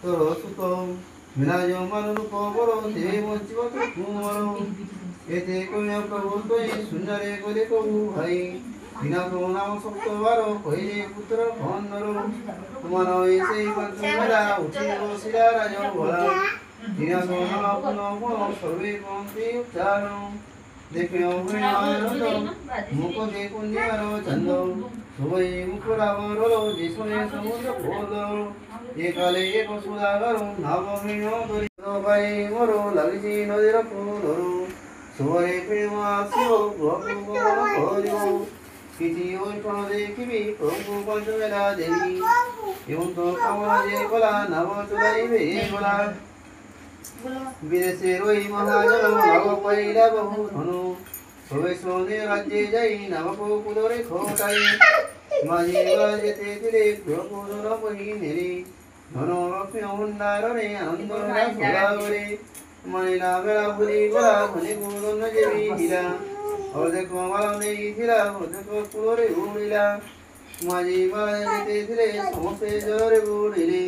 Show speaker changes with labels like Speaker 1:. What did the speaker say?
Speaker 1: ତୋର ସୁତ ବିରାଜ ମାନ ରୂପ ବର ଦେବେ ବଞ୍ଚିବ ତ ତୁମର ଏତେ କହିଲ ପ୍ରଭୁ ତୋଇ ଶୂନ୍ୟରେ କଲେ ପ୍ରଭୁ ଭାଇ ବିନା ତୋ ନାମ ସପ୍ତବାର କହିଲେ ପୁତ୍ର କନ୍ଦର ତୁମର ସେଇ ପାଞ୍ଚ ମେଲା ଉଠିବ ଶିରା ରାଜ ଭଳା ବିନା ତୋ ନାମ ପୁନଃ ଗୁଣ ସର୍ବେ କହନ୍ତି ଉଚ୍ଚାରଣ ଦେଖିଣ ଗୁଣ ଆନନ୍ଦ ମୁଖ ଦେ ପୁଣ୍ୟର ଚନ୍ଦ ସୁବଇ ମୁଖରାବର ଯେ ଶୁଣେ ସମୁଦ୍ର ବୋଦର ଏ କାଲେ ଏକ ସୁଦାଗର ନାମ ଭିନ୍ନ କରି ଭାଇ ମୋର ଲାଗିଛି ନଦୀର ଫୁଲରୁ ସୁବରେ ପ୍ରେମ ଆସିବ ପ୍ରଭୁ ଗମନ କରିବ କିଛି ঐক্ষଣ ଦେଖିବି ପ୍ରଭୁ ପଞ୍ଚମେଲା ଦେବି ଏବଂ ତ କାମନା ଯେ କଲା ନାମ ଚଲାଇବେ ଗଲା বিদেশে রই মহাজন নব পাইলা বহু ধনু সবে শোনে রাজ্যে যাই নামক কুলরে খোটাই মাঝি যেতে দিলে প্রভুর বহি নেরি ধন লক্ষ্মী ভণ্ডারে আনন্দ সদাগরে মানিলা বেড়া ভুলি গলা ধনী গুণ যেবি হীরা অর্ধেক মাল নেইছিলা অর্ধেক কুলরে উড়িলা মাঝি যেতে দিলে সমস্ত জলরে বুড়িলে